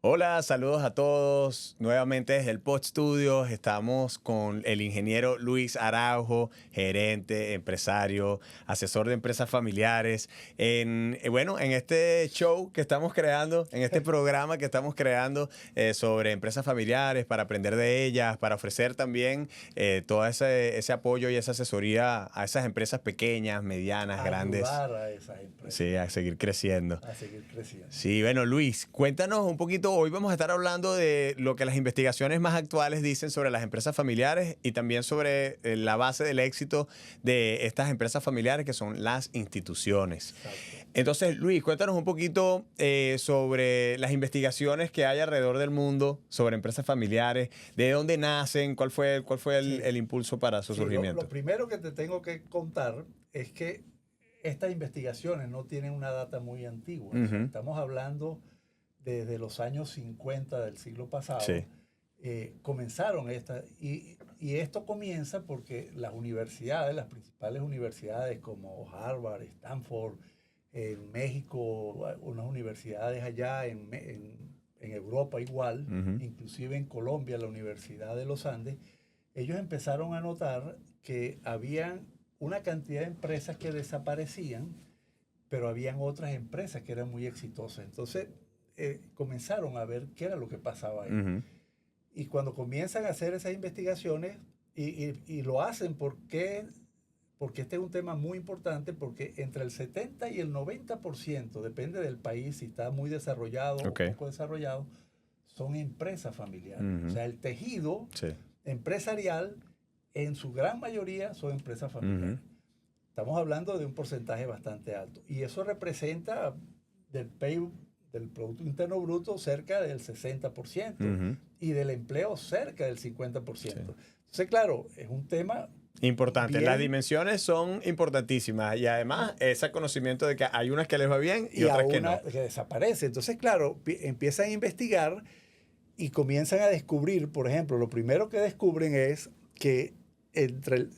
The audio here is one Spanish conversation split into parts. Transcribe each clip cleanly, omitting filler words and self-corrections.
Hola, saludos a todos. Nuevamente desde el Pod Studios estamos con el ingeniero Luis Araujo, gerente, empresario, asesor de empresas familiares. En este show que estamos creando, en este programa que estamos creando sobre empresas familiares, para aprender de ellas, para ofrecer también todo ese apoyo y esa asesoría a esas empresas pequeñas, medianas, grandes. Ayudar a esas empresas. Sí, a seguir creciendo. A seguir creciendo. Sí, bueno, Luis, cuéntanos un poquito. Hoy vamos a estar hablando de lo que las investigaciones más actuales dicen sobre las empresas familiares y también sobre la base del éxito de estas empresas familiares, que son las instituciones. Exacto. Entonces, Luis, cuéntanos un poquito sobre las investigaciones que hay alrededor del mundo sobre empresas familiares, de dónde nacen, cuál fue el impulso para su surgimiento. Lo primero que te tengo que contar es que estas investigaciones no tienen una data muy antigua. Uh-huh. O sea, estamos hablando desde los años 50 del siglo pasado. Sí. Comenzaron estas, y esto comienza porque las universidades, las principales universidades como Harvard, Stanford, en México, unas universidades allá en Europa igual, Uh-huh. inclusive en Colombia, la Universidad de los Andes, ellos empezaron a notar que habían una cantidad de empresas que desaparecían, pero habían otras empresas que eran muy exitosas. Entonces comenzaron a ver qué era lo que pasaba ahí. Uh-huh. Y cuando comienzan a hacer esas investigaciones, y lo hacen porque este es un tema muy importante, porque entre el 70 y el 90%, depende del país, si está muy desarrollado Okay. o poco desarrollado, son empresas familiares. Uh-huh. O sea, el tejido Sí. empresarial, en su gran mayoría, son empresas familiares. Uh-huh. Estamos hablando de un porcentaje bastante alto. Y eso representa del PIB, del Producto Interno Bruto, cerca del 60%. Uh-huh. Y del empleo, cerca del 50%. Sí. Entonces, claro, es un tema Importante. bien. Las dimensiones son importantísimas y además ese conocimiento de que hay unas que les va bien y otras que no. que desaparece. Entonces, claro, empiezan a investigar y comienzan a descubrir, por ejemplo, lo primero que descubren es que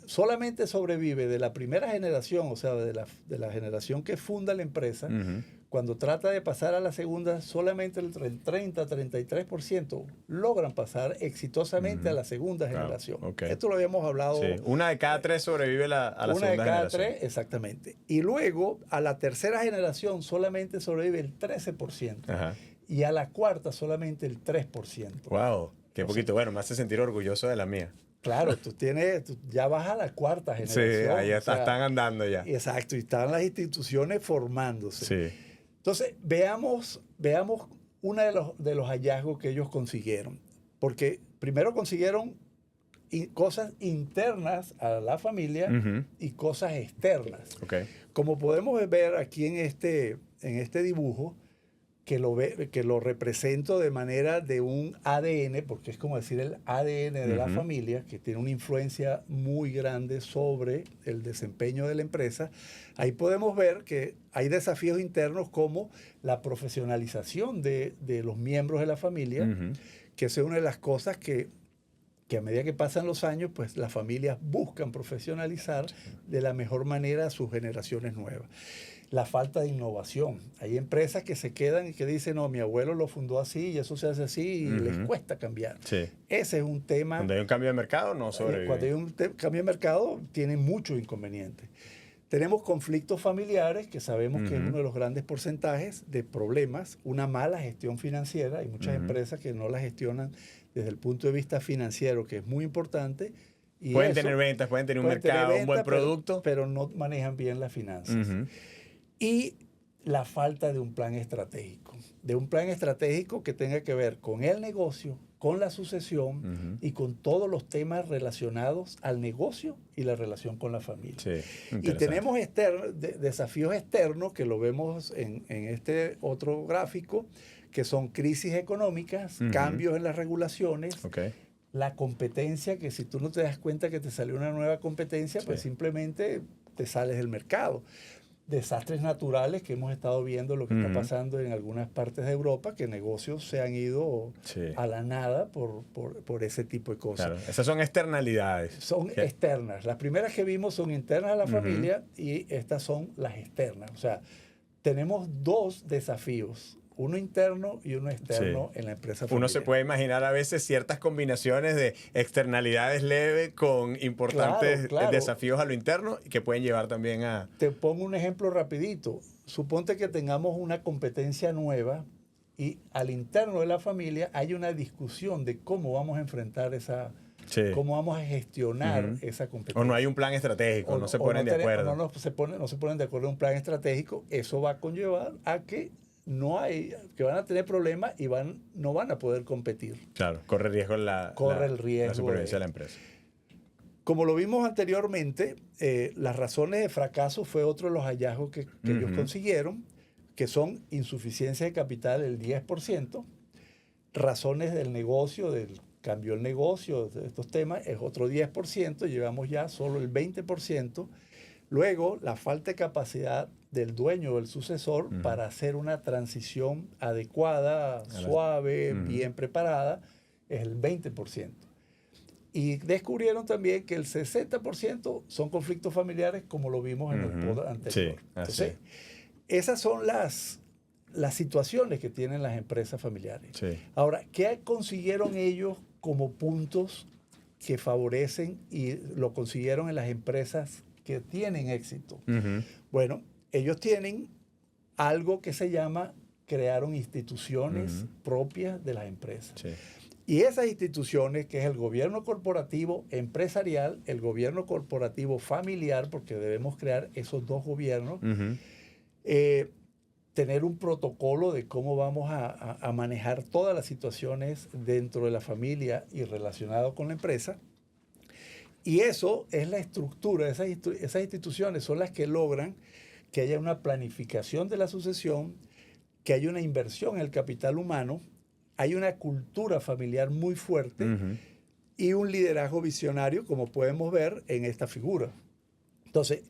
solamente sobrevive de la primera generación, o sea, de la generación que funda la empresa. Uh-huh. Cuando trata de pasar a la segunda, solamente el 30-33% logran pasar exitosamente Uh-huh. a la segunda Claro. generación. Okay. Esto lo habíamos hablado. Sí. Una de cada tres sobrevive a la Una de segunda cada generación. tres, exactamente. Y luego, a la tercera generación solamente sobrevive el 13%. Ajá. Y a la cuarta solamente el 3%. Wow, qué O poquito. sea, Bueno, me hace sentir orgulloso de la mía. claro, tú ya vas a la cuarta Sí, generación. ahí o sea, están andando ya. Exacto, y están las instituciones formándose. Sí. Entonces, veamos uno de los hallazgos que ellos consiguieron. Porque primero consiguieron cosas internas a la familia Uh-huh. y cosas externas. Okay. Como podemos ver aquí en este dibujo, que lo represento de manera de un ADN, porque es como decir el ADN de la Uh-huh. familia, que tiene una influencia muy grande sobre el desempeño de la empresa. Ahí podemos ver que hay desafíos internos como la profesionalización de los miembros de la familia, Uh-huh. que es una de las cosas que a medida que pasan los años, pues las familias buscan profesionalizar de la mejor manera a sus generaciones nuevas. La falta de innovación. Hay empresas que se quedan y que dicen, no, mi abuelo lo fundó así y eso se hace así y Uh-huh. les cuesta cambiar. Sí. Ese es un tema. Cuando hay un cambio de mercado, no sobrevive. Cuando hay un cambio de mercado, tiene muchos inconvenientes. Tenemos conflictos familiares, que sabemos que es Uh-huh. uno de los grandes porcentajes de problemas, una mala gestión financiera. Hay muchas Uh-huh. empresas que no la gestionan desde el punto de vista financiero, que es muy importante. Y Pueden eso, tener ventas, pueden tener un pueden tener mercado, un buen ventas, pero- producto. pero no manejan bien las finanzas. Uh-huh. Y la falta de un plan estratégico. De un plan estratégico que tenga que ver con el negocio, con la sucesión Uh-huh. y con todos los temas relacionados al negocio y la relación con la familia. Sí, Y interesante. tenemos desafíos externos que lo vemos en este otro gráfico, que son crisis económicas, Uh-huh. cambios en las regulaciones, Ok. la competencia, que si tú no te das cuenta que te salió una nueva competencia, Sí. pues simplemente te sales del mercado. Desastres naturales que hemos estado viendo lo que está Ujú. pasando en algunas partes de Europa, que negocios se han ido Sí. a la nada por ese tipo de cosas. Claro, esas son externalidades. Son ¿Qué? externas. Las primeras que vimos son internas a la Ujú. familia y estas son las externas. O sea, tenemos dos desafíos uno interno y uno externo en la empresa familiar. Uno se puede imaginar a veces ciertas combinaciones de externalidades leves con importantes desafíos a lo interno que pueden llevar también a... Te pongo un ejemplo rapidito. Suponte que tengamos una competencia nueva y al interno de la familia hay una discusión de cómo vamos a enfrentar cómo vamos a gestionar esa competencia. O no hay un plan estratégico, no se ponen de acuerdo. No se ponen de acuerdo en un plan estratégico. Eso va a conllevar a que que van a tener problemas y no van a poder competir. Claro, corre riesgo la supervivencia de la empresa. Como lo vimos anteriormente, las razones de fracaso fue otro de los hallazgos que ellos consiguieron, que son insuficiencia de capital del 10%, razones del negocio, cambió el negocio, de estos temas, es otro 10%, llevamos ya solo el 20%. Luego, la falta de capacidad del dueño o del sucesor para hacer una transición adecuada, suave, bien preparada, es el 20%. Y descubrieron también que el 60% son conflictos familiares, como lo vimos en el pod anterior. Sí, entonces, esas son las situaciones que tienen las empresas familiares. Sí. Ahora, ¿qué consiguieron ellos como puntos que favorecen y lo consiguieron en las empresas que tienen éxito? Bueno, ellos tienen algo que se llama, crearon instituciones propias de las empresas. Sí. Y esas instituciones, que es el gobierno corporativo empresarial, el gobierno corporativo familiar, porque debemos crear esos dos gobiernos, tener un protocolo de cómo vamos a manejar todas las situaciones dentro de la familia y relacionado con la empresa. Y eso es la estructura, esas instituciones son las que logran que haya una planificación de la sucesión, que haya una inversión en el capital humano, hay una cultura familiar muy fuerte y un liderazgo visionario, como podemos ver en esta figura. Entonces,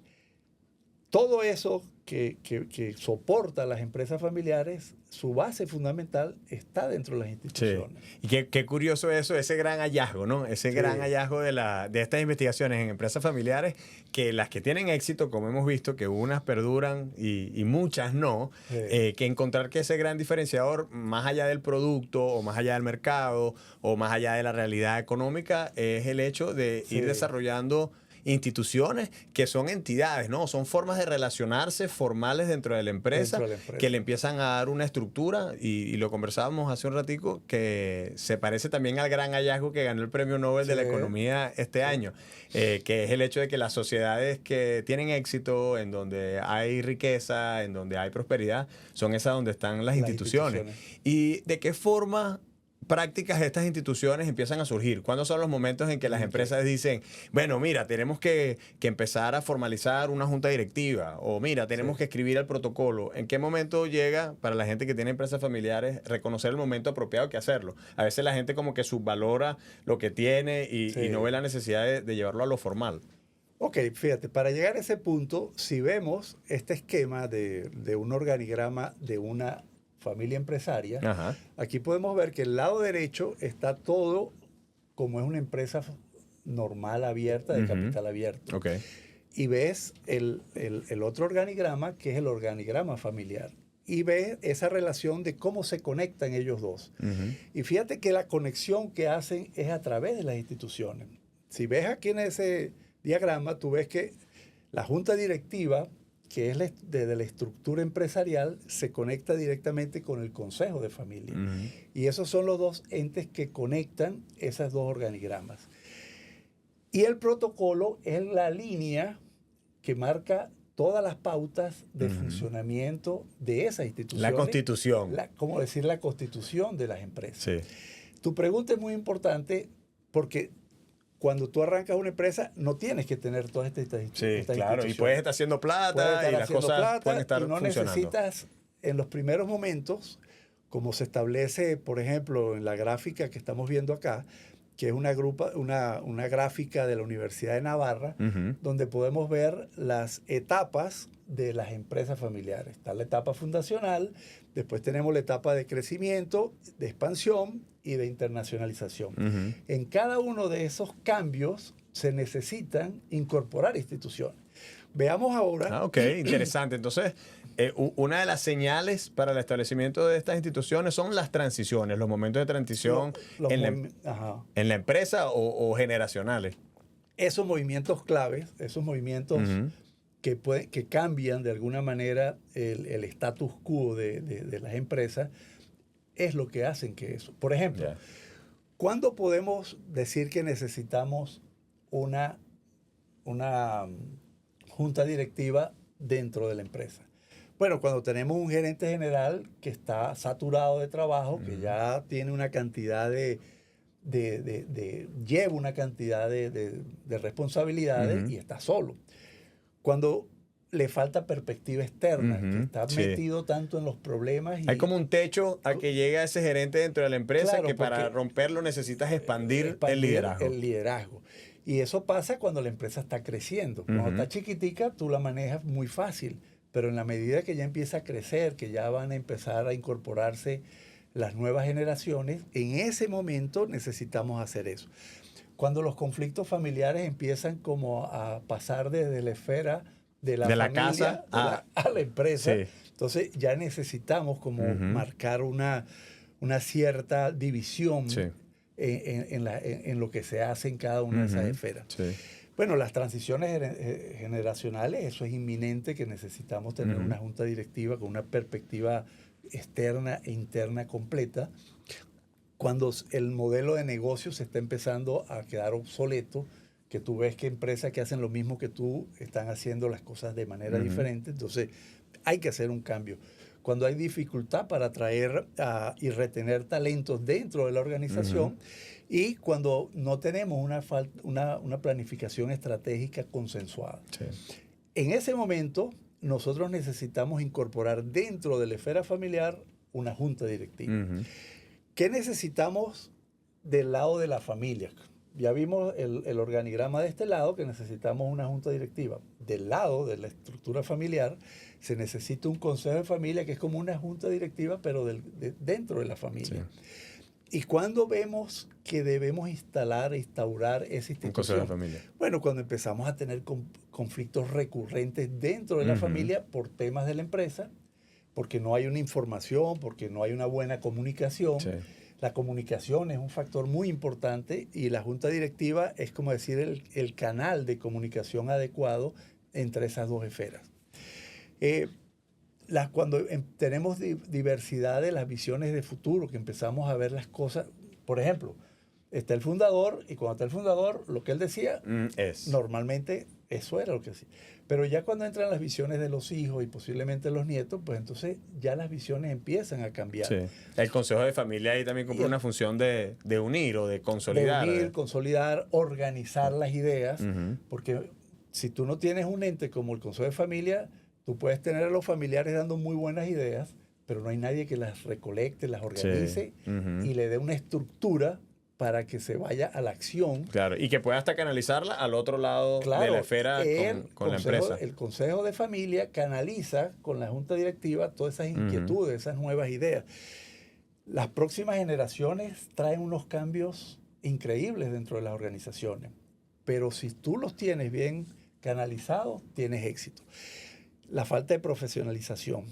todo eso que soporta las empresas familiares, su base fundamental está dentro de las instituciones. Sí. Y qué curioso eso, ese gran hallazgo, ¿no? Ese gran hallazgo de estas investigaciones en empresas familiares, que las que tienen éxito, como hemos visto, que unas perduran y muchas no, que encontrar que ese gran diferenciador, más allá del producto, o más allá del mercado, o más allá de la realidad económica, es el hecho de ir desarrollando instituciones que son entidades, ¿no? Son formas de relacionarse formales dentro de la empresa, que le empiezan a dar una estructura y lo conversábamos hace un ratico, que se parece también al gran hallazgo que ganó el Premio Nobel de la Economía este año, que es el hecho de que las sociedades que tienen éxito, en donde hay riqueza, en donde hay prosperidad, son esas donde están las instituciones. ¿Y de qué forma prácticas de estas instituciones empiezan a surgir? ¿Cuándo son los momentos en que las empresas dicen, bueno, mira, tenemos que empezar a formalizar una junta directiva, o mira, tenemos que escribir el protocolo? ¿En qué momento llega, para la gente que tiene empresas familiares, reconocer el momento apropiado que hacerlo? A veces la gente como que subvalora lo que tiene y no ve la necesidad de llevarlo a lo formal. Ok, fíjate, para llegar a ese punto, si vemos este esquema de un organigrama de una familia empresaria, aquí podemos ver que el lado derecho está todo como es una empresa normal, abierta, de capital abierto. Y ves el otro organigrama, que es el organigrama familiar. Y ves esa relación de cómo se conectan ellos dos. Y fíjate que la conexión que hacen es a través de las instituciones. Si ves aquí en ese diagrama, tú ves que la junta directiva, que es de la estructura empresarial, se conecta directamente con el consejo de familia. Y esos son los dos entes que conectan esas dos organigramas. Y el protocolo es la línea que marca todas las pautas de funcionamiento de esa institución. La constitución. Como decir, la constitución de las empresas. Sí. Tu pregunta es muy importante porque cuando tú arrancas una empresa, no tienes que tener todas estas instituciones. Sí, claro, y puedes estar haciendo plata y las cosas pueden estar funcionando. No necesitas, en los primeros momentos, como se establece, por ejemplo, en la gráfica que estamos viendo acá, que es una gráfica de la Universidad de Navarra, donde podemos ver las etapas de las empresas familiares. Está la etapa fundacional, después tenemos la etapa de crecimiento, de expansión y de internacionalización. En cada uno de esos cambios se necesitan incorporar instituciones. Veamos ahora. Ah, ok, interesante. Entonces, una de las señales para el establecimiento de estas instituciones son las transiciones, los momentos de transición en la empresa o generacionales. Esos movimientos claves, esos movimientos que cambian de alguna manera el status quo de las empresas, es lo que hacen que eso. Por ejemplo, ¿cuándo podemos decir que necesitamos una junta directiva dentro de la empresa? Bueno, cuando tenemos un gerente general que está saturado de trabajo, que ya tiene una cantidad lleva una cantidad de responsabilidades y está solo. Cuando le falta perspectiva externa, que está metido tanto en los problemas. Hay como un techo a que llega ese gerente dentro de la empresa, claro, que para romperlo necesitas expandir el liderazgo. El liderazgo. Y eso pasa cuando la empresa está creciendo. Cuando está chiquitica, tú la manejas muy fácil, pero en la medida que ya empieza a crecer, que ya van a empezar a incorporarse las nuevas generaciones, en ese momento necesitamos hacer eso. Cuando los conflictos familiares empiezan como a pasar desde la esfera de la casa a la empresa, entonces ya necesitamos como marcar una cierta división en lo que se hace en cada una de esas esferas. Bueno, las transiciones generacionales, eso es inminente, que necesitamos tener una junta directiva con una perspectiva externa e interna completa. Cuando el modelo de negocio se está empezando a quedar obsoleto, que tú ves que empresas que hacen lo mismo que tú están haciendo las cosas de manera diferente, entonces hay que hacer un cambio. Cuando hay dificultad para atraer y retener talentos dentro de la organización, y cuando no tenemos una planificación estratégica consensuada. En ese momento, nosotros necesitamos incorporar dentro de la esfera familiar una junta directiva. ¿Qué necesitamos del lado de la familia? Ya vimos el organigrama de este lado, que necesitamos una junta directiva. Del lado de la estructura familiar, se necesita un consejo de familia, que es como una junta directiva, pero dentro de la familia. ¿Y cuándo vemos que debemos instaurar esa institución? Un consejo de familia. Bueno, cuando empezamos a tener conflictos recurrentes dentro de la familia por temas de la empresa, porque no hay una información, porque no hay una buena comunicación. La comunicación es un factor muy importante y la junta directiva es como decir el canal de comunicación adecuado entre esas dos esferas. Cuando tenemos diversidad de las visiones de futuro, que empezamos a ver las cosas, por ejemplo, está el fundador, y cuando está el fundador, lo que él decía, normalmente eso era lo que decía. Pero ya cuando entran las visiones de los hijos y posiblemente los nietos, pues entonces ya las visiones empiezan a cambiar. El consejo de familia ahí también cumple una función de unir o de consolidar. De unir, consolidar, organizar las ideas, porque si tú no tienes un ente como el consejo de familia, tú puedes tener a los familiares dando muy buenas ideas, pero no hay nadie que las recolecte, las organice y le dé una estructura para que se vaya a la acción. Claro, y que pueda hasta canalizarla al otro lado de la esfera con la empresa. El consejo de familia canaliza con la junta directiva todas esas inquietudes, esas nuevas ideas. Las próximas generaciones traen unos cambios increíbles dentro de las organizaciones, pero si tú los tienes bien canalizados, tienes éxito. La falta de profesionalización.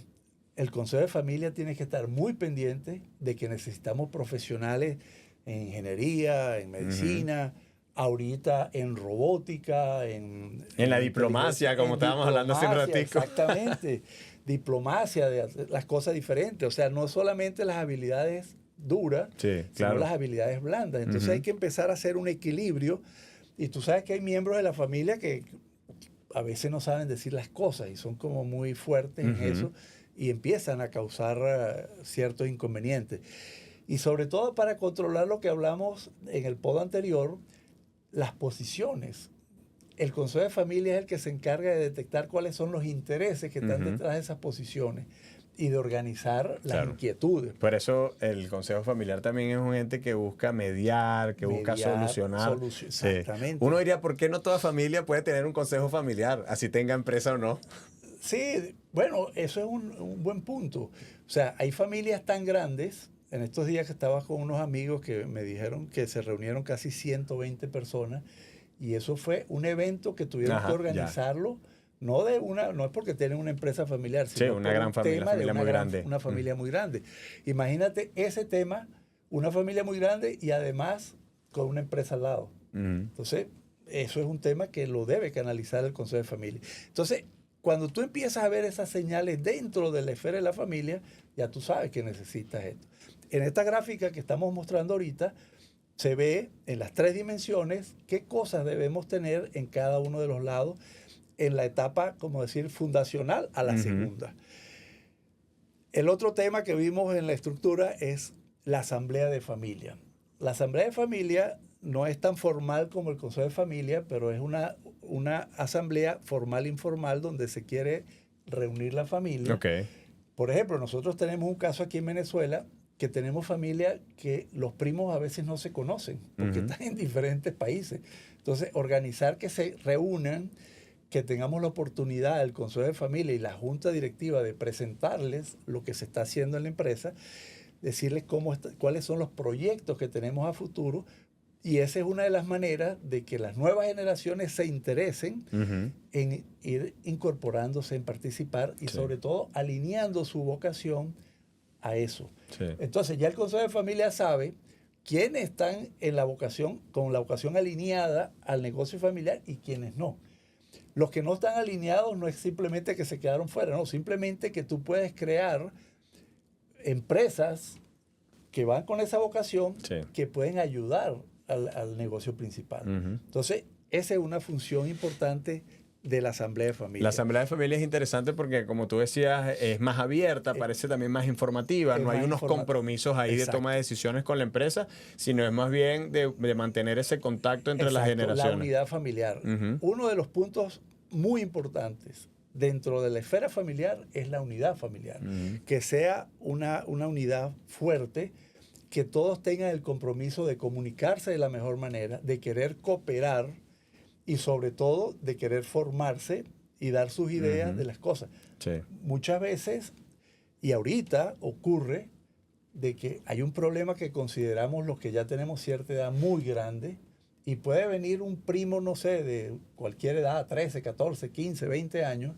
El consejo de familia tiene que estar muy pendiente de que necesitamos profesionales en ingeniería, en medicina, ahorita en robótica, en la diplomacia, como estábamos hablando hace un ratico. Exactamente, diplomacia, de hacer las cosas diferentes. O sea, no solamente las habilidades duras, sino las habilidades blandas. Entonces hay que empezar a hacer un equilibrio. Y tú sabes que hay miembros de la familia que a veces no saben decir las cosas y son como muy fuertes en eso y empiezan a causar ciertos inconvenientes. Y sobre todo para controlar lo que hablamos en el pod anterior, las posiciones. El consejo de familia es el que se encarga de detectar cuáles son los intereses que están detrás de esas posiciones y de organizar las inquietudes. Por eso el consejo familiar también es un ente que busca mediar, busca solucionar. Exactamente. Uno diría, ¿por qué no toda familia puede tener un consejo familiar, así tenga empresa o no? Sí, bueno, eso es un buen punto. O sea, hay familias tan grandes. En estos días que estaba con unos amigos que me dijeron que se reunieron casi 120 personas Y eso fue un evento que tuvieron Ajá, que organizarlo. No es porque tienen una empresa familiar, Sí, sino una por gran un familia, tema de familia muy grande. una familia muy grande. Imagínate ese tema, una familia muy grande y además con una empresa al lado. Entonces, eso es un tema que lo debe canalizar el Consejo de Familia. Entonces, cuando tú empiezas a ver esas señales dentro de la esfera de la familia, ya tú sabes que necesitas esto. En esta gráfica que estamos mostrando ahorita, se ve en las 3 dimensiones qué cosas debemos tener en cada uno de los lados en la etapa, como decir, fundacional a la segunda. El otro tema que vimos en la estructura es la asamblea de familia. La asamblea de familia no es tan formal como el Consejo de Familia, pero es una asamblea formal-informal donde se quiere reunir la familia. Okay. Por ejemplo, nosotros tenemos un caso aquí en Venezuela que tenemos familia que los primos a veces no se conocen porque están en diferentes países. Entonces, organizar que se reúnan, que tengamos la oportunidad, el Consejo de Familia y la Junta Directiva, de presentarles lo que se está haciendo en la empresa, decirles cuáles son los proyectos que tenemos a futuro. Y esa es una de las maneras de que las nuevas generaciones se interesen en ir incorporándose, en participar y sobre todo alineando su vocación a eso. Sí. Entonces ya el Consejo de Familia sabe quiénes están en la vocación, con la vocación alineada al negocio familiar y quiénes no. Los que no están alineados no es simplemente que se quedaron fuera, no, simplemente que tú puedes crear empresas que van con esa vocación, que pueden ayudar al negocio principal. Entonces, esa es una función importante de la Asamblea de Familia. La Asamblea de Familia es interesante porque, como tú decías, es más abierta, parece también más informativa, no hay unos compromisos ahí de toma de decisiones con la empresa, sino es más bien de mantener ese contacto entre las generaciones. La unidad familiar. Uno de los puntos muy importantes dentro de la esfera familiar es la unidad familiar. Que sea una unidad fuerte, que todos tengan el compromiso de comunicarse de la mejor manera, de querer cooperar y sobre todo de querer formarse y dar sus ideas de las cosas. Sí. Muchas veces, y ahorita ocurre, de que hay un problema que consideramos los que ya tenemos cierta edad muy grande y puede venir un primo, no sé, de cualquier edad, 13, 14, 15, 20 años,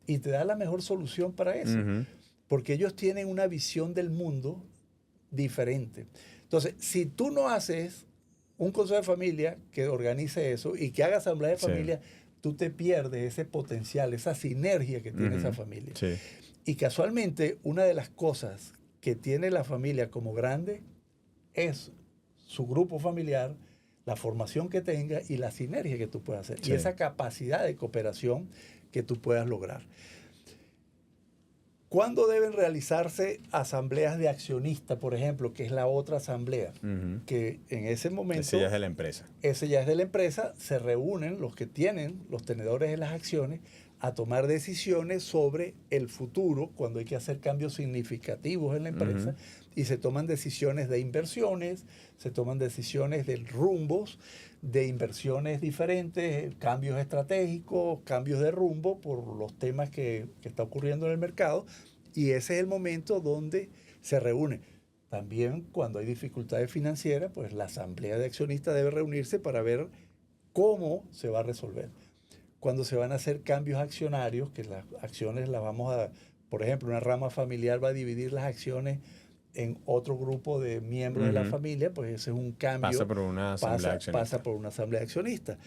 y te da la mejor solución para eso. Porque ellos tienen una visión del mundo diferente. Entonces, si tú no haces un consejo de familia que organice eso y que haga asamblea de familia, tú te pierdes ese potencial, esa sinergia que tiene esa familia. Sí. Y casualmente, una de las cosas que tiene la familia como grande es su grupo familiar, la formación que tenga y la sinergia que tú puedas hacer. Y esa capacidad de cooperación que tú puedas lograr. ¿Cuándo deben realizarse asambleas de accionistas, por ejemplo, que es la otra asamblea? Que en ese momento... Ese ya es de la empresa. Ese ya es de la empresa. Se reúnen los que tienen, los tenedores de las acciones, a tomar decisiones sobre el futuro, cuando hay que hacer cambios significativos en la empresa, y se toman decisiones de inversiones, se toman decisiones de rumbos, de inversiones diferentes, cambios estratégicos, cambios de rumbo por los temas que está ocurriendo en el mercado, y ese es el momento donde se reúne. También cuando hay dificultades financieras, pues la asamblea de accionistas debe reunirse para ver cómo se va a resolver. Cuando se van a hacer cambios accionarios, que las acciones las vamos a, por ejemplo, una rama familiar va a dividir las acciones en otro grupo de miembros de la familia, pues ese es un cambio. Pasa por una asamblea accionista. Pasa por una asamblea accionista.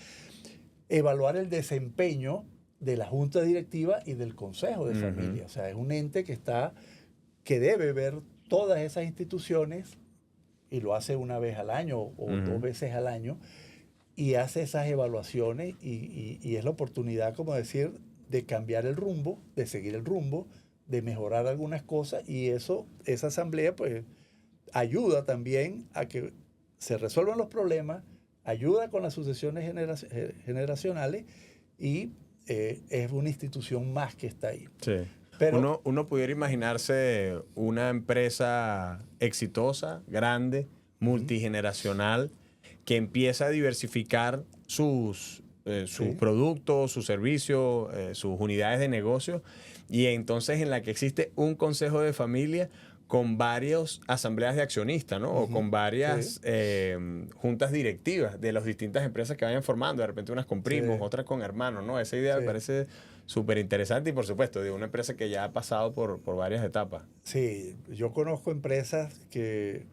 Evaluar el desempeño de la junta directiva y del consejo de familia. O sea, es un ente que debe ver todas esas instituciones y lo hace una vez al año o 2 veces al año y hace esas evaluaciones y es la oportunidad, como decir, de cambiar el rumbo, de seguir el rumbo, de mejorar algunas cosas y esa asamblea pues ayuda también a que se resuelvan los problemas, ayuda con las sucesiones generacionales y es una institución más que está ahí. Sí. Pero uno pudiera imaginarse una empresa exitosa, grande, multigeneracional, que empieza a diversificar sus productos, sus servicios, sus unidades de negocio, y entonces en la que existe un consejo de familia con varias asambleas de accionistas, ¿no? O con varias juntas directivas de las distintas empresas que vayan formando. De repente unas con primos, otras con hermanos, ¿no? Esa idea me parece súper interesante y, por supuesto, de una empresa que ya ha pasado por varias etapas. Sí, yo conozco empresas que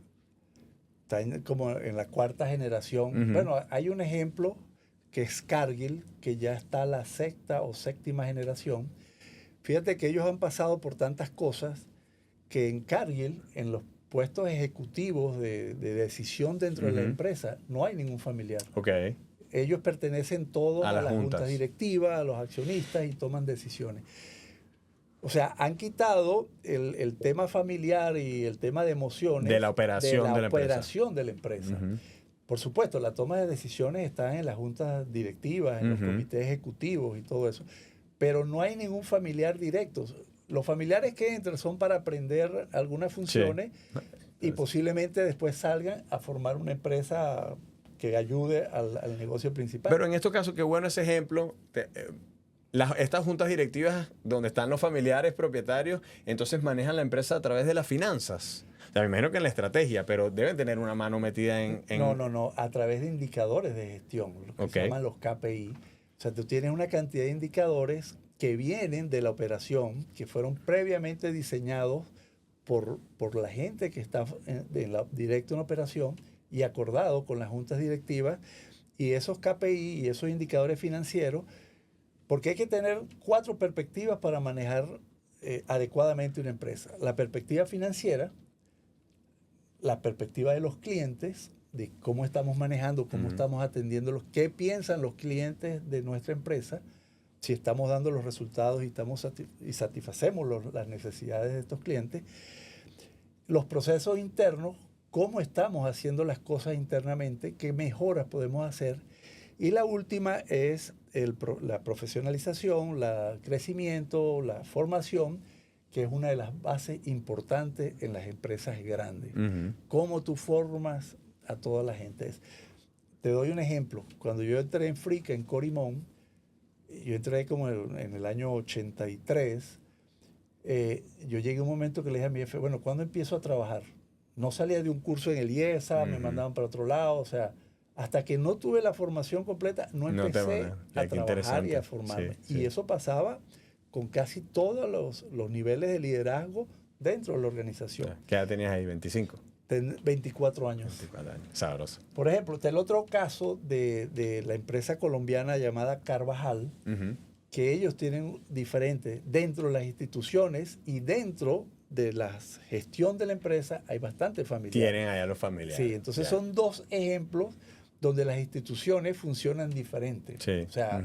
están como en la cuarta generación. Bueno, hay un ejemplo que es Cargill, que ya está la sexta o séptima generación. Fíjate que ellos han pasado por tantas cosas que en Cargill, en los puestos ejecutivos de decisión dentro de la empresa, no hay ningún familiar. Okay. Ellos pertenecen todos a las juntas directivas, a los accionistas y toman decisiones. O sea, han quitado el tema familiar y el tema de emociones de la operación de la empresa. Por supuesto, la toma de decisiones está en las juntas directivas, en los comités ejecutivos y todo eso, pero no hay ningún familiar directo. Los familiares que entran son para aprender algunas funciones y posiblemente después salgan a formar una empresa que ayude al negocio principal. Pero en estos casos, qué bueno ese ejemplo. Estas juntas directivas donde están los familiares propietarios, entonces manejan la empresa a través de las finanzas. O sea, me imagino que en la estrategia, pero deben tener una mano metida en... No, a través de indicadores de gestión, lo que se llaman los KPI. O sea, tú tienes una cantidad de indicadores que vienen de la operación, que fueron previamente diseñados por la gente que está directo en la operación y acordado con las juntas directivas, y esos KPI y esos indicadores financieros, porque hay que tener 4 perspectivas para manejar adecuadamente una empresa. La perspectiva financiera, la perspectiva de los clientes, de cómo estamos manejando, cómo estamos atendiéndolos, qué piensan los clientes de nuestra empresa, si estamos dando los resultados y satisfacemos las necesidades de estos clientes. Los procesos internos, cómo estamos haciendo las cosas internamente, qué mejoras podemos hacer. Y la última es la profesionalización, el crecimiento, la formación, que es una de las bases importantes en las empresas grandes. Cómo tú formas a toda la gente. Te doy un ejemplo. Cuando yo entré en Frica, en Corimón, yo entré como en el año 83, yo llegué a un momento que le dije a mi jefe, bueno, ¿cuándo empiezo a trabajar? No salía de un curso en el IESA, me mandaban para otro lado, o sea, hasta que no tuve la formación completa, no empecé a trabajar y a formarme. Y eso pasaba con casi todos los niveles de liderazgo dentro de la organización. ¿Qué edad tenías ahí? ¿25? 24 años. 24 años, sabroso. Por ejemplo, está el otro caso de la empresa colombiana llamada Carvajal, que ellos tienen diferentes dentro de las instituciones y dentro de la gestión de la empresa hay bastante familiares. Tienen allá los familiares. Sí, entonces son 2 ejemplos donde las instituciones funcionan diferentes. Sí. O sea,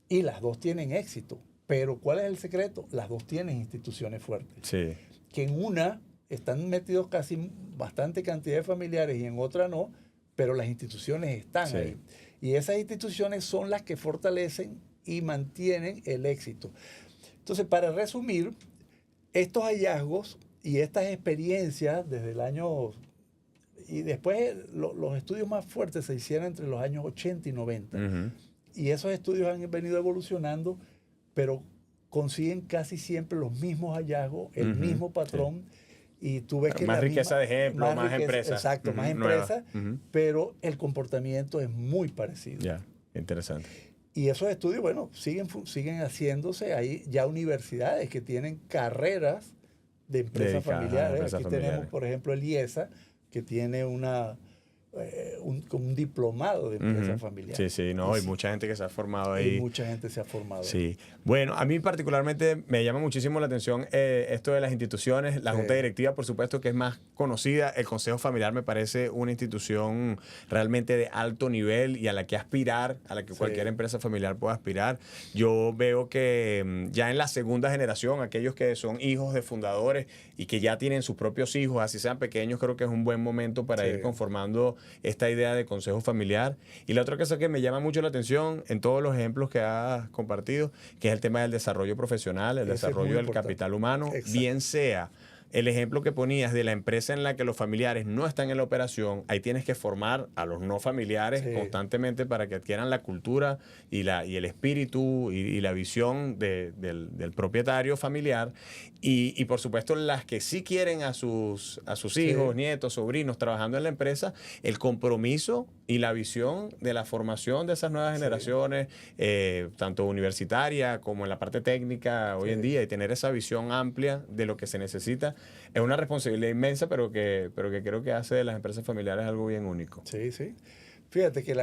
y las 2 tienen éxito. Pero ¿cuál es el secreto? Las 2 tienen instituciones fuertes. Sí. Que en una están metidos casi bastante cantidad de familiares y en otra no, pero las instituciones están ahí. Y esas instituciones son las que fortalecen y mantienen el éxito. Entonces, para resumir, estos hallazgos y estas experiencias desde el año... Y después los estudios más fuertes se hicieron entre los años 80 y 90. Y esos estudios han venido evolucionando, pero consiguen casi siempre los mismos hallazgos, el mismo patrón. Y tú ves que más riqueza de ejemplos, más empresas. Exacto, más empresas, pero el comportamiento es muy parecido. Ya, interesante. Y esos estudios, bueno, siguen haciéndose. Hay ya universidades que tienen carreras de empresas familiares. Aquí tenemos, por ejemplo, el IESA, que tiene un diplomado de empresa familiar. Sí, no, hay mucha gente que se ha formado ahí. Y mucha gente se ha formado. Sí. Bueno, a mí particularmente me llama muchísimo la atención esto de las instituciones. La Junta Directiva, por supuesto, que es más conocida. El Consejo Familiar me parece una institución realmente de alto nivel y a la que aspirar, a la que cualquier empresa familiar pueda aspirar. Yo veo que ya en la segunda generación, aquellos que son hijos de fundadores y que ya tienen sus propios hijos, así sean pequeños, creo que es un buen momento para ir conformando esta idea de consejo familiar. Y la otra cosa que me llama mucho la atención en todos los ejemplos que has compartido, que es el tema del desarrollo profesional, el desarrollo del capital humano, bien sea el ejemplo que ponías de la empresa en la que los familiares no están en la operación, ahí tienes que formar a los no familiares Sí. constantemente para que adquieran la cultura y el espíritu y la visión del propietario familiar. Y por supuesto, las que sí quieren a sus Sí. hijos, nietos, sobrinos trabajando en la empresa, el compromiso y la visión de la formación de esas nuevas Sí. generaciones, tanto universitaria como en la parte técnica hoy en Sí. día, y tener esa visión amplia de lo que se necesita, es una responsabilidad inmensa, pero que creo que hace de las empresas familiares algo bien único. Sí, sí. Fíjate que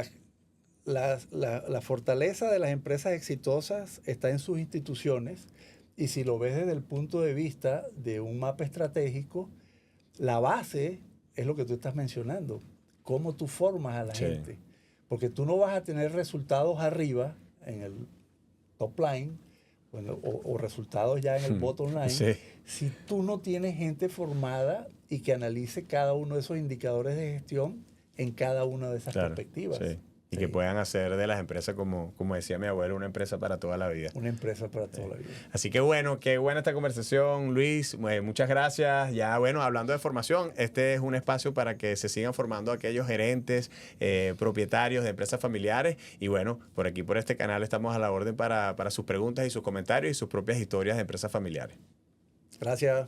la fortaleza de las empresas exitosas está en sus instituciones, y si lo ves desde el punto de vista de un mapa estratégico, la base es lo que tú estás mencionando, cómo tú formas a la Sí. gente. Porque tú no vas a tener resultados arriba en el top line, bueno, o resultados ya en el bottom line, Sí. si tú no tienes gente formada y que analice cada uno de esos indicadores de gestión en cada una de esas Claro, perspectivas. sí. Y Sí. que puedan hacer de las empresas, como decía mi abuelo, una empresa para toda la vida. Una empresa para toda la vida. Así que bueno, qué buena esta conversación, Luis. Muchas gracias. Ya bueno, hablando de formación, este es un espacio para que se sigan formando aquellos gerentes, propietarios de empresas familiares. Y bueno, por aquí, por este canal, estamos a la orden para sus preguntas y sus comentarios y sus propias historias de empresas familiares. Gracias.